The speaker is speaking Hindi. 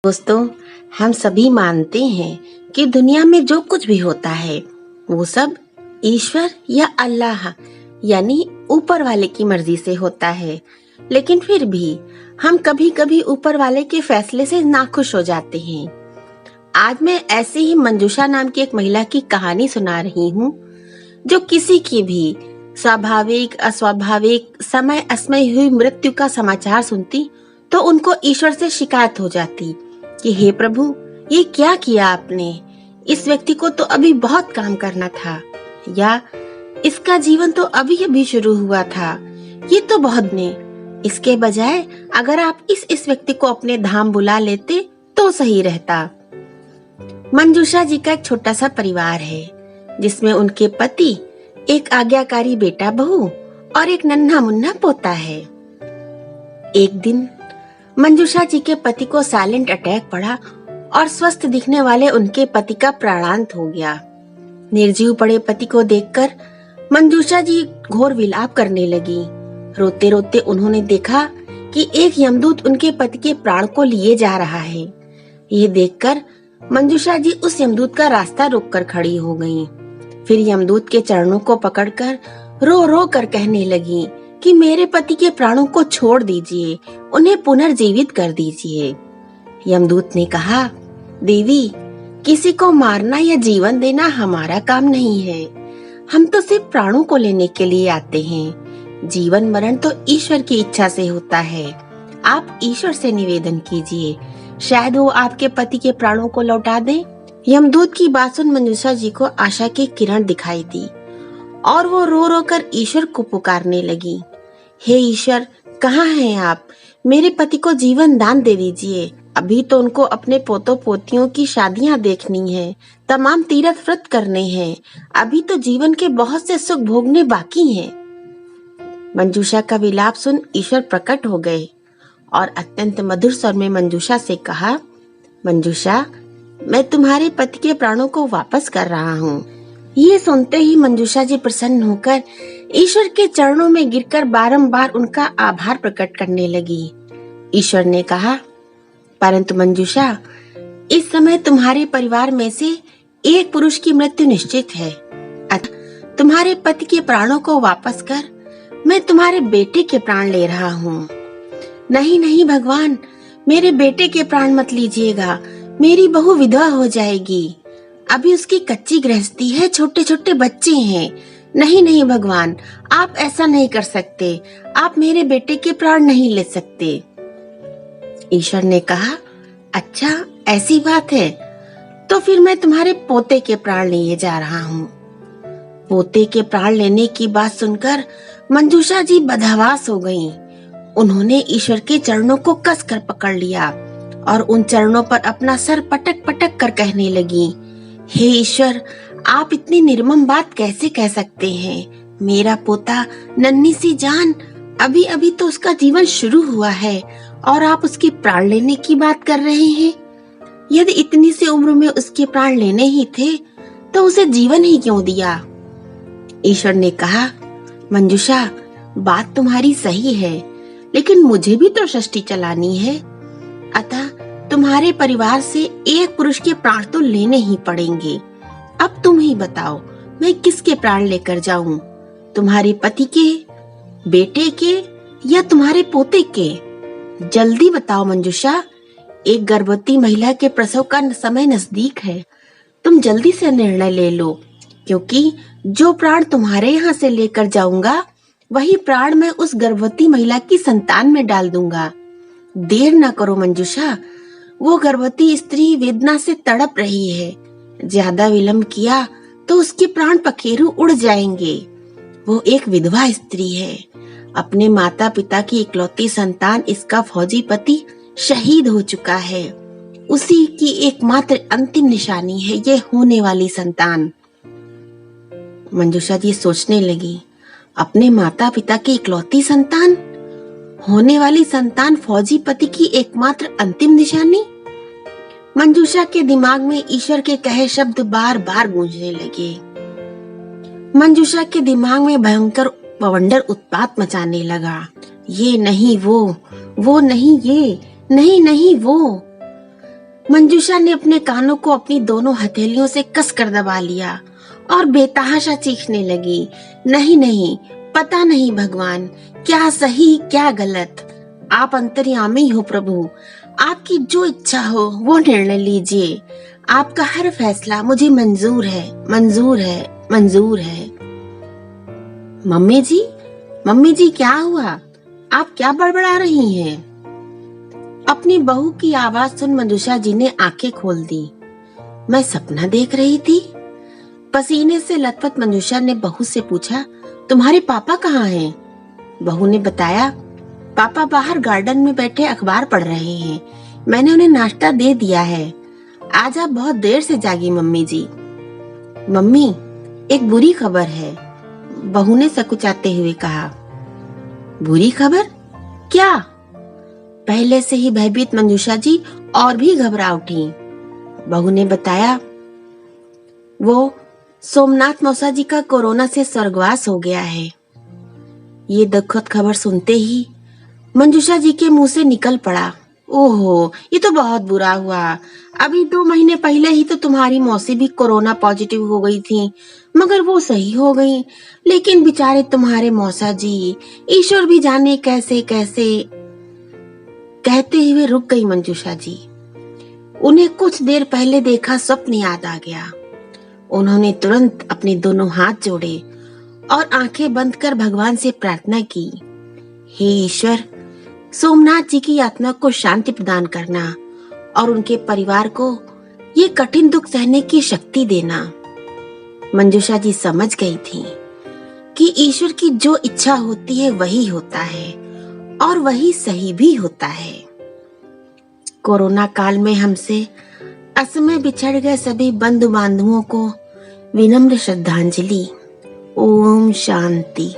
दोस्तों, हम सभी मानते हैं कि दुनिया में जो कुछ भी होता है वो सब ईश्वर या अल्लाह यानी ऊपर वाले की मर्जी से होता है। लेकिन फिर भी हम कभी कभी ऊपर वाले के फैसले से नाखुश हो जाते हैं। आज मैं ऐसे ही मंजूषा नाम की एक महिला की कहानी सुना रही हूँ, जो किसी की भी स्वाभाविक अस्वाभाविक समय असमय हुई मृत्यु का समाचार सुनती तो उनको ईश्वर से शिकायत हो जाती कि हे प्रभु, ये क्या किया आपने? इस व्यक्ति को तो अभी बहुत काम करना था, या इसका जीवन तो अभी अभी शुरू हुआ था, ये तो बहुत ने। इसके बजाय अगर आप इस व्यक्ति को अपने धाम बुला लेते तो सही रहता। मंजूषा जी का एक छोटा सा परिवार है, जिसमें उनके पति, एक आज्ञाकारी बेटा बहू और एक नन्हा मुन्ना पोता है। एक दिन मंजूषा जी के पति को साइलेंट अटैक पड़ा और स्वस्थ दिखने वाले उनके पति का प्राणांत हो गया। निर्जीव पड़े पति को देखकर मंजूषा जी घोर विलाप करने लगी। रोते रोते उन्होंने देखा कि एक यमदूत उनके पति के प्राण को लिए जा रहा है। ये देखकर मंजूषा जी उस यमदूत का रास्ता रोककर खड़ी हो गईं। फिर यमदूत के चरणों को पकड़कर रो रो कर कहने लगी कि मेरे पति के प्राणों को छोड़ दीजिए, उन्हें पुनर्जीवित कर दीजिए। यमदूत ने कहा, देवी, किसी को मारना या जीवन देना हमारा काम नहीं है। हम तो सिर्फ प्राणों को लेने के लिए आते हैं। जीवन मरण तो ईश्वर की इच्छा से होता है। आप ईश्वर से निवेदन कीजिए, शायद वो आपके पति के प्राणों को लौटा दे। यमदूत की बात सुन मंजूषा जी को आशा की किरण दिखाई दी और वो रो रो कर ईश्वर को पुकारने लगी। हे ईश्वर, कहाँ हैं आप? मेरे पति को जीवन दान दे दीजिए। अभी तो उनको अपने पोतों पोतियों की शादियां देखनी है, तमाम तीर्थ व्रत करने हैं। अभी तो जीवन के बहुत से सुख भोगने बाकी हैं। मंजूषा का विलाप सुन ईश्वर प्रकट हो गए और अत्यंत मधुर स्वर में मंजूषा से कहा, मंजूषा, मैं तुम्हारे पति के प्राणों को वापस कर रहा हूँ। ये सुनते ही मंजूषा जी प्रसन्न होकर ईश्वर के चरणों में गिरकर बारंबार उनका आभार प्रकट करने लगी। ईश्वर ने कहा, परंतु मंजूषा, इस समय तुम्हारे परिवार में से एक पुरुष की मृत्यु निश्चित है। अतः तुम्हारे पति के प्राणों को वापस कर मैं तुम्हारे बेटे के प्राण ले रहा हूँ। नहीं नहीं भगवान, मेरे बेटे के प्राण मत लीजिएगा। मेरी बहू विधवा हो जाएगी। अभी उसकी कच्ची गृहस्थी है, छोटे छोटे बच्चे हैं। नहीं नहीं भगवान, आप ऐसा नहीं कर सकते। आप मेरे बेटे के प्राण नहीं ले सकते। ईश्वर ने कहा, अच्छा ऐसी बात है, तो फिर मैं तुम्हारे पोते के प्राण लिए जा रहा हूँ। पोते के प्राण लेने की बात सुनकर मंजूषा जी बदहवास हो गईं। उन्होंने ईश्वर के चरणों को कसकर पकड़ लिया और उन चरणों पर अपना सर पटक पटक कर कहने लगी, हे ईश्वर, आप इतनी निर्मम बात कैसे कह सकते हैं? मेरा पोता नन्ही सी जान, अभी अभी तो उसका जीवन शुरू हुआ है और आप उसके प्राण लेने की बात कर रहे हैं। यदि इतनी सी उम्र में उसके प्राण लेने ही थे तो उसे जीवन ही क्यों दिया? ईश्वर ने कहा, मंजूषा, बात तुम्हारी सही है, लेकिन मुझे भी तो सृष्टि चलानी है। अतः तुम्हारे परिवार से एक पुरुष के प्राण तो लेने ही पड़ेंगे। अब तुम ही बताओ, मैं किसके प्राण लेकर जाऊं? तुम्हारे पति के, बेटे के या तुम्हारे पोते के? जल्दी बताओ मंजूषा। एक गर्भवती महिला के प्रसव का समय नजदीक है। तुम जल्दी से निर्णय ले लो, क्योंकि जो प्राण तुम्हारे यहाँ से लेकर जाऊंगा वही प्राण मैं उस गर्भवती महिला की संतान में डाल दूंगा। देर न करो मंजूषा, वो गर्भवती स्त्री वेदना से तड़प रही है। ज्यादा विलंब किया तो उसके प्राण पखेरु उड़ जाएंगे। वो एक विधवा स्त्री है। अपने माता पिता की इकलौती संतान, इसका फौजी पति शहीद हो चुका है। उसी की एकमात्र अंतिम निशानी है ये होने वाली संतान। मंजूषा जी सोचने लगी, अपने माता पिता की इकलौती संतान, होने वाली संतान, फौजी पति की एकमात्र अंतिम निशानी। मंजूषा के दिमाग में ईश्वर के कहे शब्द बार बार गूंजने लगे। मंजूषा के दिमाग में भयंकर बवंडर उत्पात मचाने लगा। ये नहीं वो नहीं ये, नहीं नहीं वो। मंजूषा ने अपने कानों को अपनी दोनों हथेलियों से कसकर दबा लिया और बेतहाशा चीखने लगी। नहीं नहीं, पता नहीं भगवान, क्या सही क्या गलत। आप अंतर्यामी हो प्रभु, आपकी जो इच्छा हो वो निर्णय लीजिए। आपका हर फैसला मुझे मंजूर है, मंजूर है, मंजूर है। मम्मी जी क्या हुआ? आप क्या बड़बड़ा रही हैं? अपनी बहू की आवाज सुन मंजूषा जी ने आंखें खोल दी। मैं सपना देख रही थी। पसीने से लथपथ मंजूषा ने बहू से पूछा, तुम्हारे पापा कहाँ हैं? बहू ने बताया, पापा बाहर गार्डन में बैठे अखबार पढ़ रहे हैं। मैंने उन्हें नाश्ता दे दिया है। आज आप बहुत देर से जागी मम्मी जी। मम्मी, एक बुरी खबर है, बहू ने सकुचाते हुए कहा। बुरी खबर? क्या? पहले से ही भयभीत मंजूषा जी और भी घबरा उठी। बहू ने बताया, वो सोमनाथ मौसा जी का कोरोना से स्वर्गवास हो गया है। ये दुखद खबर सुनते ही मंजूषा जी के मुंह से निकल पड़ा, ओहो, ये तो बहुत बुरा हुआ। अभी 2 महीने पहले ही तो तुम्हारी मौसी भी कोरोना पॉजिटिव हो गई थी, मगर वो सही हो गई। लेकिन बेचारे तुम्हारे मौसा जी, ईश्वर भी जाने कैसे कैसे। कहते हुए रुक गई मंजूषा जी। उन्हें कुछ देर पहले देखा स्वप्न याद आ गया। उन्होंने तुरंत अपने दोनों हाथ जोड़े और आंखें बंद कर भगवान से प्रार्थना की, हे ईश्वर, सोमनाथ जी की आत्मा को शांति प्रदान करना और उनके परिवार को ये कठिन दुख सहने की शक्ति देना। मंजूषा जी समझ गई थी कि ईश्वर की जो इच्छा होती है वही होता है और वही सही भी होता है। कोरोना काल में हमसे असमय बिछड़ गए सभी बंधु बांधवों को विनम्र श्रद्धांजलि। ओम शांति।